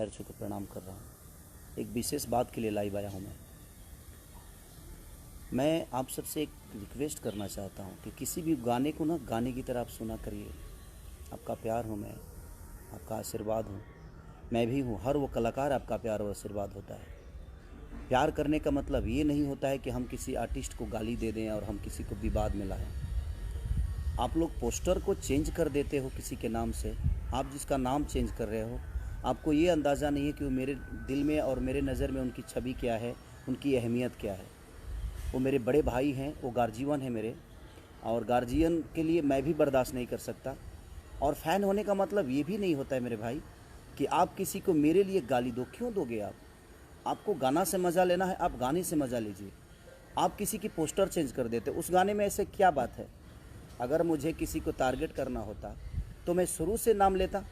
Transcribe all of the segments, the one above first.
पैर छू कर प्रणाम कर रहा हूँ। एक विशेष बात के लिए लाइव आया हूँ। मैं आप सबसे एक रिक्वेस्ट करना चाहता हूँ कि किसी भी गाने को ना गाने की तरह आप सुना करिए। आपका प्यार हूँ मैं, आपका आशीर्वाद हूँ, मैं भी हूँ। हर वो कलाकार आपका प्यार और आशीर्वाद होता है। प्यार करने का मतलब ये नहीं होता है कि हम किसी आर्टिस्ट को गाली दे दें और हम किसी को विवाद में लाएं। आप लोग पोस्टर को चेंज कर देते हो किसी के नाम से। आप जिसका नाम चेंज कर रहे हो, आपको ये अंदाज़ा नहीं है कि वो मेरे दिल में और मेरे नज़र में उनकी छवि क्या है, उनकी अहमियत क्या है। वो मेरे बड़े भाई हैं, वो गार्जियन है मेरे, और गार्जियन के लिए मैं भी बर्दाश्त नहीं कर सकता। और फ़ैन होने का मतलब ये भी नहीं होता है मेरे भाई कि आप किसी को मेरे लिए गाली दो। क्यों दोगे आप? आपको गाना से मज़ा लेना है, आप गाने से मज़ा लीजिए। आप किसी की पोस्टर चेंज कर देते, उस गाने में ऐसे क्या बात है? अगर मुझे किसी को टारगेट करना होता तो मैं शुरू से नाम लेता।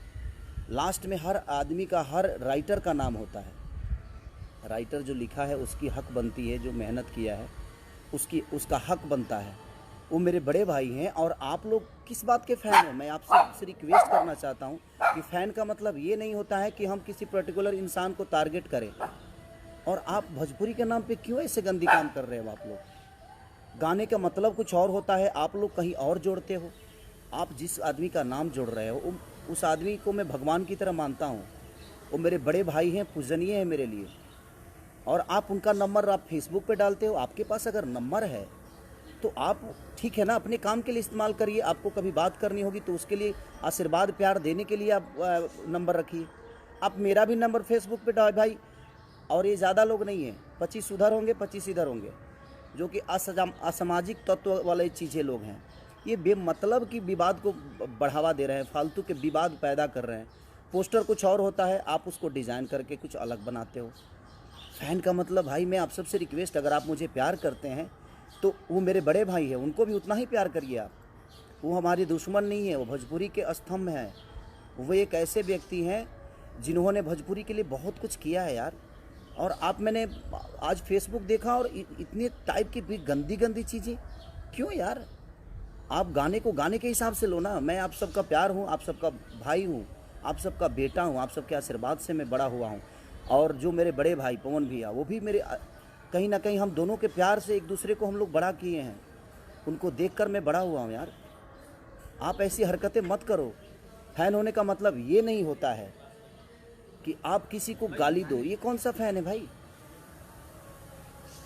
लास्ट में हर आदमी का, हर राइटर का नाम होता है। राइटर जो लिखा है उसकी हक बनती है, जो मेहनत किया है उसका हक बनता है। वो मेरे बड़े भाई हैं और आप लोग किस बात के फ़ैन हो? मैं आपसे रिक्वेस्ट करना चाहता हूँ कि फ़ैन का मतलब ये नहीं होता है कि हम किसी पर्टिकुलर इंसान को टारगेट करें। और आप भोजपुरी के नाम पे क्यों ऐसे गंदी काम कर रहे हो? आप लोग गाने का मतलब कुछ और होता है, आप लोग कहीं और जोड़ते हो। आप जिस आदमी का नाम जोड़ रहे हो उस आदमी को मैं भगवान की तरह मानता हूँ। वो मेरे बड़े भाई हैं, पूजनीय हैं मेरे लिए। और आप उनका नंबर आप फेसबुक पे डालते हो। आपके पास अगर नंबर है तो आप ठीक है ना, अपने काम के लिए इस्तेमाल करिए। आपको कभी बात करनी होगी तो उसके लिए आशीर्वाद प्यार देने के लिए आप नंबर रखिए। आप मेरा भी नंबर फेसबुक पे डाल भाई। और ये ज़्यादा लोग नहीं हैं, 25 उधर होंगे 25 इधर होंगे, जो कि असामाजिक तत्व वाले चीज़ें लोग हैं। ये बेमतलब की विवाद को बढ़ावा दे रहे हैं, फालतू के विवाद पैदा कर रहे हैं। पोस्टर कुछ और होता है, आप उसको डिज़ाइन करके कुछ अलग बनाते हो। फ़ैन का मतलब भाई, मैं आप सबसे रिक्वेस्ट, अगर आप मुझे प्यार करते हैं तो वो मेरे बड़े भाई हैं, उनको भी उतना ही प्यार करिए आप। वो हमारे दुश्मन नहीं है, वो भोजपुरी के स्तंभ हैं। वो एक ऐसे व्यक्ति हैं जिन्होंने भोजपुरी के लिए बहुत कुछ किया है यार। और मैंने आज फेसबुक देखा और इतने टाइप की भी गंदी गंदी चीज़ें क्यों यार? आप गाने को गाने के हिसाब से लो ना। मैं आप सबका प्यार हूँ, आप सबका भाई हूँ, आप सबका बेटा हूँ, आप सबके आशीर्वाद से मैं बड़ा हुआ हूँ। और जो मेरे बड़े भाई पवन भैया, वो भी मेरे कहीं ना कहीं हम दोनों के प्यार से एक दूसरे को हम लोग बड़ा किए हैं। उनको देखकर मैं बड़ा हुआ हूँ यार। आप ऐसी हरकतें मत करो। फ़ैन होने का मतलब ये नहीं होता है कि आप किसी को गाली दो। ये कौन सा फ़ैन है भाई?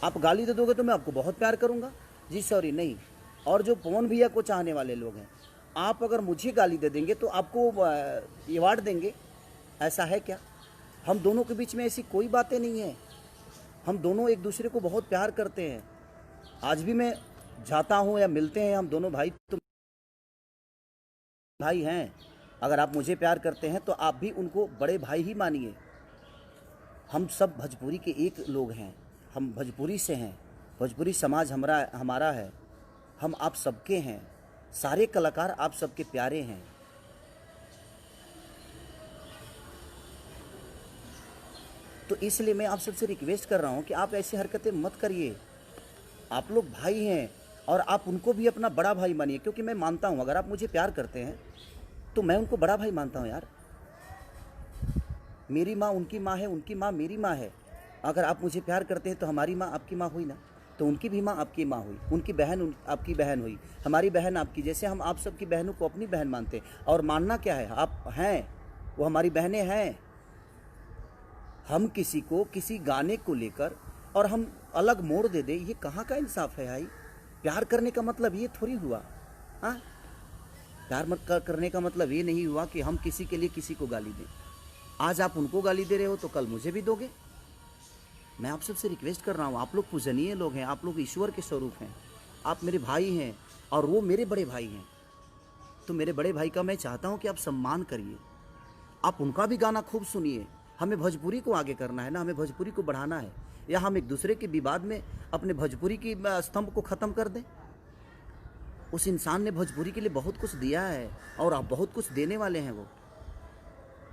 आप गाली दे दोगे तो मैं आपको बहुत प्यार करूँगा जी, सॉरी नहीं। और जो पवन भैया को चाहने वाले लोग हैं, आप अगर मुझे गाली दे देंगे तो आपको अवार्ड देंगे, ऐसा है क्या? हम दोनों के बीच में ऐसी कोई बातें नहीं है। हम दोनों एक दूसरे को बहुत प्यार करते हैं। आज भी मैं जाता हूँ या मिलते हैं, हम दोनों भाई तो भाई हैं। अगर आप मुझे प्यार करते हैं तो आप भी उनको बड़े भाई ही मानिए। हम सब भोजपुरी के एक लोग हैं, हम भोजपुरी से हैं। भोजपुरी समाज हमारा है, हम आप सबके हैं। सारे कलाकार आप सबके प्यारे हैं। तो इसलिए मैं आप सबसे रिक्वेस्ट कर रहा हूँ कि आप ऐसी हरकतें मत करिए। आप लोग भाई हैं और आप उनको भी अपना बड़ा भाई मानिए। क्योंकि मैं मानता हूँ, अगर आप मुझे प्यार करते हैं तो मैं उनको बड़ा भाई मानता हूँ यार। मेरी माँ उनकी माँ है, उनकी माँ मेरी माँ है। अगर आप मुझे प्यार करते हैं तो हमारी माँ आपकी माँ हुई ना, तो उनकी भी माँ आपकी माँ हुई, उनकी बहन आपकी बहन हुई, हमारी बहन आपकी। जैसे हम आप सबकी बहनों को अपनी बहन मानते हैं। और मानना क्या है, आप हैं, वो हमारी बहनें हैं। हम किसी को किसी गाने को लेकर और हम अलग मोड़ दे दें, ये कहाँ का इंसाफ है भाई? प्यार करने का मतलब ये थोड़ी हुआ। हाँ, प्यार करने का मतलब ये नहीं हुआ कि हम किसी के लिए किसी को गाली दें। आज आप उनको गाली दे रहे हो तो कल मुझे भी दोगे। मैं आप सबसे रिक्वेस्ट कर रहा हूँ, आप लोग पूजनीय लोग हैं, आप लोग ईश्वर के स्वरूप हैं, आप मेरे भाई हैं और वो मेरे बड़े भाई हैं। तो मेरे बड़े भाई का मैं चाहता हूँ कि आप सम्मान करिए, आप उनका भी गाना खूब सुनिए। हमें भोजपुरी को आगे करना है ना, हमें भोजपुरी को बढ़ाना है। या हम एक दूसरे के विवाद में अपने भोजपुरी की स्तंभ को ख़त्म कर दें? उस इंसान ने भोजपुरी के लिए बहुत कुछ दिया है और आप बहुत कुछ देने वाले हैं। वो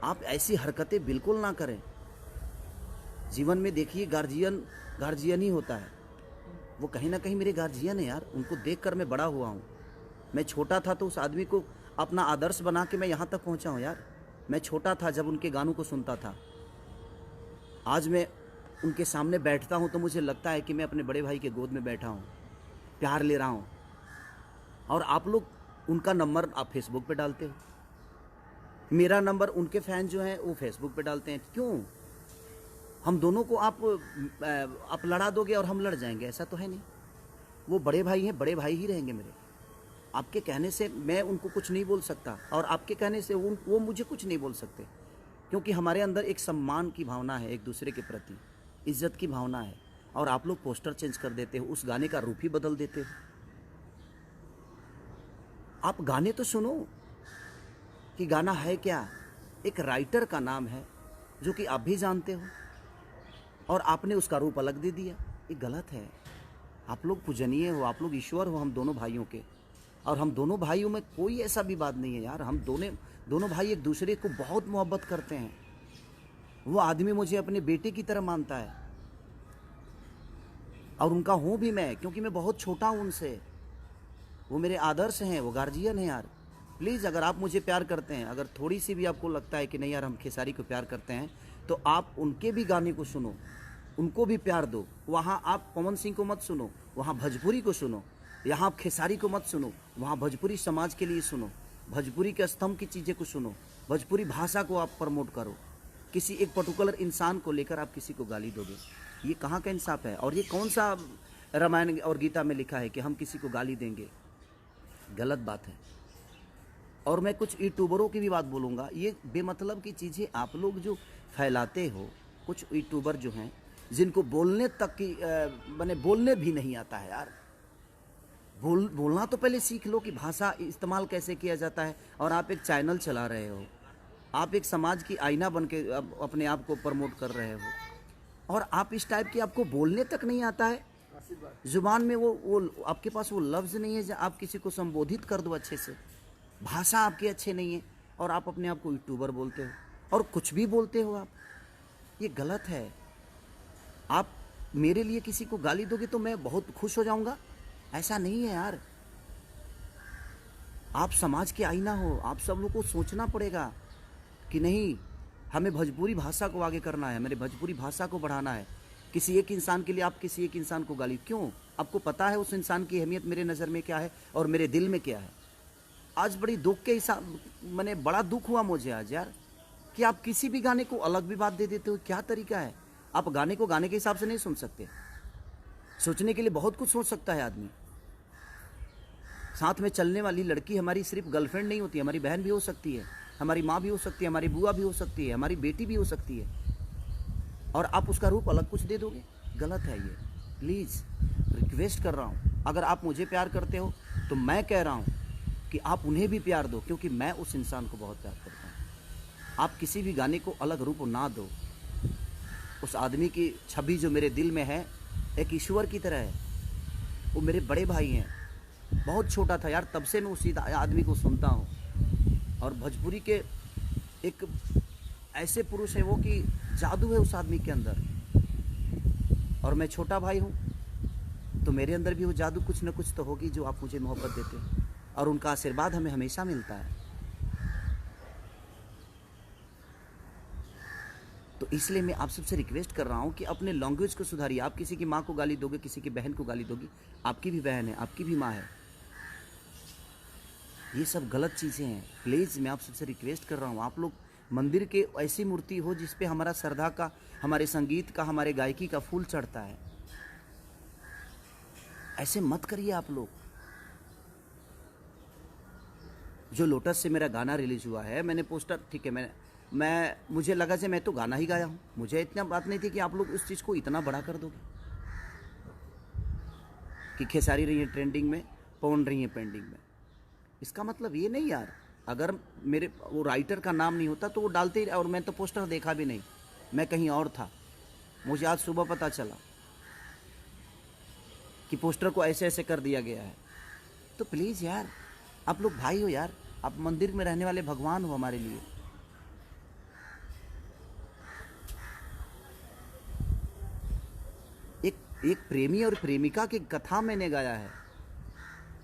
आप ऐसी हरकतें बिल्कुल ना करें। जीवन में देखिए, गार्जियन ही होता है। वो कहीं ना कहीं मेरे गार्जियन है यार। उनको देखकर मैं बड़ा हुआ हूँ। मैं छोटा था तो उस आदमी को अपना आदर्श बना के मैं यहाँ तक पहुँचा हूँ यार। मैं छोटा था जब उनके गानों को सुनता था। आज मैं उनके सामने बैठता हूँ तो मुझे लगता है कि मैं अपने बड़े भाई के गोद में बैठा हूँ, प्यार ले रहा हूँ। और आप लोग उनका नंबर आप फेसबुक पे डालते हो, मेरा नंबर उनके फ़ैन जो हैं वो फेसबुक पे डालते हैं। क्यों? हम दोनों को आप लड़ा दोगे और हम लड़ जाएंगे, ऐसा तो है नहीं। वो बड़े भाई हैं, बड़े भाई ही रहेंगे मेरे। आपके कहने से मैं उनको कुछ नहीं बोल सकता और आपके कहने से वो मुझे कुछ नहीं बोल सकते, क्योंकि हमारे अंदर एक सम्मान की भावना है, एक दूसरे के प्रति इज्जत की भावना है। और आप लोग पोस्टर चेंज कर देते हो, उस गाने का रूप ही बदल देते हो। आप गाने तो सुनो कि गाना है क्या। एक राइटर का नाम है जो कि आप भी जानते हो, और आपने उसका रूप अलग दे दिया। ये गलत है। आप लोग पूजनीय हो, आप लोग ईश्वर हो हम दोनों भाइयों के, और हम दोनों भाइयों में कोई ऐसा विवाद नहीं है यार। हम दोनों भाई एक दूसरे को बहुत मोहब्बत करते हैं। वो आदमी मुझे अपने बेटे की तरह मानता है, और उनका हूँ भी मैं, क्योंकि मैं बहुत छोटा हूँ उनसे। वो मेरे आदर्श हैं, वो गार्जियन हैं यार। प्लीज़, अगर आप मुझे प्यार करते हैं, अगर थोड़ी सी भी आपको लगता है कि नहीं यार हम खेसारी को प्यार करते हैं, तो आप उनके भी गाने को सुनो, उनको भी प्यार दो। वहाँ आप पवन सिंह को मत सुनो, वहाँ भोजपुरी को सुनो। यहाँ आप खेसारी को मत सुनो, वहाँ भोजपुरी समाज के लिए सुनो, भोजपुरी के स्तंभ की चीज़ें को सुनो, भोजपुरी भाषा को आप प्रमोट करो। किसी एक पर्टिकुलर इंसान को लेकर आप किसी को गाली दोगे, ये कहाँ का इंसाफ है? और ये कौन सा रामायण और गीता में लिखा है कि हम किसी को गाली देंगे? गलत बात है। और मैं कुछ यूट्यूबरों की भी बात बोलूँगा। ये बेमतलब की चीज़ें आप लोग जो फैलाते हो, कुछ यूट्यूबर जो हैं जिनको बोलने तक की मैंने बोलने भी नहीं आता है यार। बोलना तो पहले सीख लो कि भाषा इस्तेमाल कैसे किया जाता है। और आप एक चैनल चला रहे हो, आप एक समाज की आईना बन के अपने आप को प्रमोट कर रहे हो, और आप इस टाइप की आपको बोलने तक नहीं आता है। जुबान में वो आपके पास वो लफ्ज़ नहीं है जो आप किसी को संबोधित कर दो अच्छे से। भाषा आपकी अच्छे नहीं है, और आप अपने आप को यूट्यूबर बोलते हो और कुछ भी बोलते हो आप। ये गलत है। आप मेरे लिए किसी को गाली दोगे तो मैं बहुत खुश हो जाऊंगा, ऐसा नहीं है यार। आप समाज के आईना हो, आप सब लोग को सोचना पड़ेगा कि नहीं, हमें भोजपुरी भाषा को आगे करना है, हमें भोजपुरी भाषा को बढ़ाना है। किसी एक इंसान के लिए आप किसी एक इंसान को गाली क्यों? आपको पता है उस इंसान की अहमियत मेरे नज़र में क्या है और मेरे दिल में क्या है। आज बड़ी दुख के हिसाब मैंने बड़ा दुख हुआ मुझे आज यार, कि आप किसी भी गाने को अलग भी बात दे देते हो। क्या तरीका है? आप गाने को गाने के हिसाब से नहीं सुन सकते। सोचने के लिए बहुत कुछ सोच सकता है आदमी। साथ में चलने वाली लड़की हमारी सिर्फ गर्लफ्रेंड नहीं होती, हमारी बहन भी हो सकती है, हमारी माँ भी हो सकती है, हमारी बुआ भी हो सकती है, हमारी बेटी भी हो सकती है, और आप उसका रूप अलग कुछ दे दोगे। गलत है ये। प्लीज़ रिक्वेस्ट कर रहा हूँ, अगर आप मुझे प्यार करते हो तो मैं कह रहा हूँ कि आप उन्हें भी प्यार दो, क्योंकि मैं उस इंसान को बहुत प्यार करता हूँ। आप किसी भी गाने को अलग रूप ना दो। उस आदमी की छवि जो मेरे दिल में है एक ईश्वर की तरह है। वो मेरे बड़े भाई हैं। बहुत छोटा था यार, तब से मैं उसी आदमी को सुनता हूँ। और भोजपुरी के एक ऐसे पुरुष है वो कि जादू है उस आदमी के अंदर, और मैं छोटा भाई हूँ तो मेरे अंदर भी वो जादू कुछ न कुछ तो होगी जो आप मुझे मोहब्बत देते हैं, और उनका आशीर्वाद हमें हमेशा मिलता है। तो इसलिए मैं आप सबसे रिक्वेस्ट कर रहा हूँ कि अपने लैंग्वेज को सुधारिए। आप किसी की माँ को गाली दोगे, किसी की बहन को गाली दोगी, आपकी भी बहन है, आपकी भी माँ है। ये सब गलत चीज़ें हैं। प्लीज़ मैं आप सबसे रिक्वेस्ट कर रहा हूँ, आप लोग मंदिर के ऐसी मूर्ति हो जिस पे हमारा श्रद्धा का, हमारे संगीत का, हमारे गायकी का फूल चढ़ता है। ऐसे मत करिए आप लोग। जो लोटस से मेरा गाना रिलीज हुआ है, मैंने पोस्टर, ठीक है, मुझे लगा कि मैं तो गाना ही गाया हूँ, मुझे इतना बात नहीं थी कि आप लोग उस चीज़ को इतना बड़ा कर दोगे कि खेसारी रही है ट्रेंडिंग में, पवन रही है पेंडिंग में। इसका मतलब ये नहीं यार, अगर मेरे वो राइटर का नाम नहीं होता तो वो डालते ही, और मैं तो पोस्टर देखा भी नहीं, मैं कहीं और था। मुझे आज सुबह पता चला कि पोस्टर को ऐसे ऐसे कर दिया गया है। तो प्लीज़ यार, आप लोग भाई हो यार, आप मंदिर में रहने वाले भगवान हो हमारे लिए। एक प्रेमी और प्रेमिका की कथा मैंने गाया है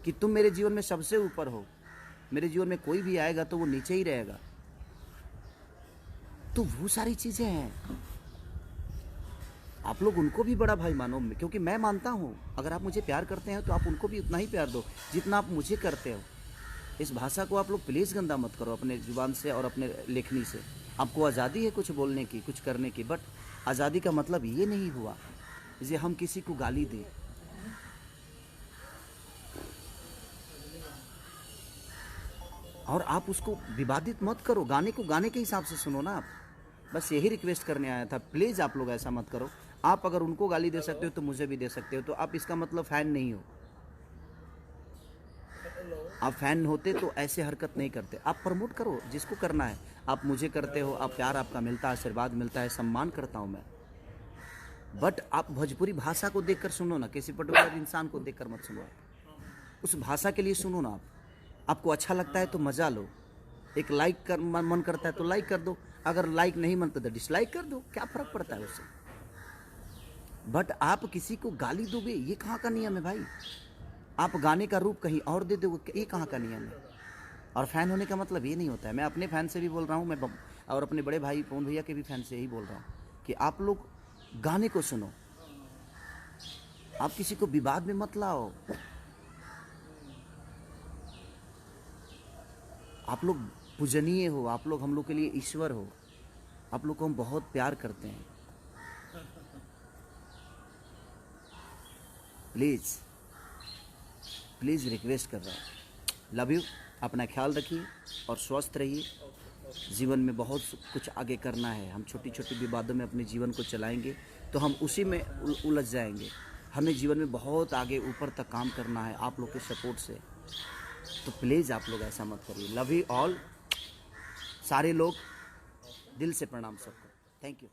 कि तुम मेरे जीवन में सबसे ऊपर हो, मेरे जीवन में कोई भी आएगा तो वो नीचे ही रहेगा। तो वो सारी चीज़ें हैं। आप लोग उनको भी बड़ा भाई मानो, क्योंकि मैं मानता हूँ अगर आप मुझे प्यार करते हैं तो आप उनको भी उतना ही प्यार दो जितना आप मुझे करते हो। इस भाषा को आप लोग प्लीज़ गंदा मत करो अपने जुबान से और अपने लेखनी से। आपको आज़ादी है कुछ बोलने की, कुछ करने की, बट आज़ादी का मतलब ये नहीं हुआ जे हम किसी को गाली दें। और आप उसको विवादित मत करो, गाने को गाने के हिसाब से सुनो ना आप। बस यही रिक्वेस्ट करने आया था, प्लीज़ आप लोग ऐसा मत करो। आप अगर उनको गाली दे सकते हो तो मुझे भी दे सकते हो, तो आप इसका मतलब फ़ैन नहीं हो। आप फ़ैन होते तो ऐसे हरकत नहीं करते। आप प्रमोट करो जिसको करना है, आप मुझे करते हो, आप प्यार आपका मिलता है, आशीर्वाद मिलता है, सम्मान करता हूँ मैं। बट आप भोजपुरी भाषा को देखकर सुनो ना, किसी पर्टिकुलर इंसान को देखकर मत सुनो। उस भाषा के लिए सुनो ना आप। आपको अच्छा लगता है तो मज़ा लो। एक लाइक कर मन करता है तो लाइक कर दो, अगर लाइक नहीं मनता तो डिसलाइक कर दो, क्या फ़र्क पड़ता है उससे। बट आप किसी को गाली दोगे, ये कहाँ का नियम है भाई। आप गाने का रूप कहीं और दे दोगे, ये कहाँ का नियम है। और फ़ैन होने का मतलब ये नहीं होता है। मैं अपने फ़ैन से भी बोल रहा हूँ, मैं और अपने बड़े भाई पवन भैया के भी फ़ैन से यही बोल रहा हूँ कि आप लोग गाने को सुनो, आप किसी को विवाद में मत लाओ। आप लोग पूजनीय हो, आप लोग हम लोग के लिए ईश्वर हो, आप लोग को हम बहुत प्यार करते हैं। प्लीज़ प्लीज़ रिक्वेस्ट कर रहा हूँ, लव यू। अपना ख्याल रखिए और स्वस्थ रहिए। जीवन में बहुत कुछ आगे करना है। हम छोटी छोटी विवादों में अपने जीवन को चलाएंगे तो हम उसी में उलझ जाएंगे। हमें जीवन में बहुत आगे ऊपर तक काम करना है आप लोग के सपोर्ट से। तो प्लीज़ आप लोग ऐसा मत करिए। लव यू ऑल, सारे लोग, दिल से प्रणाम सबको। Thank you.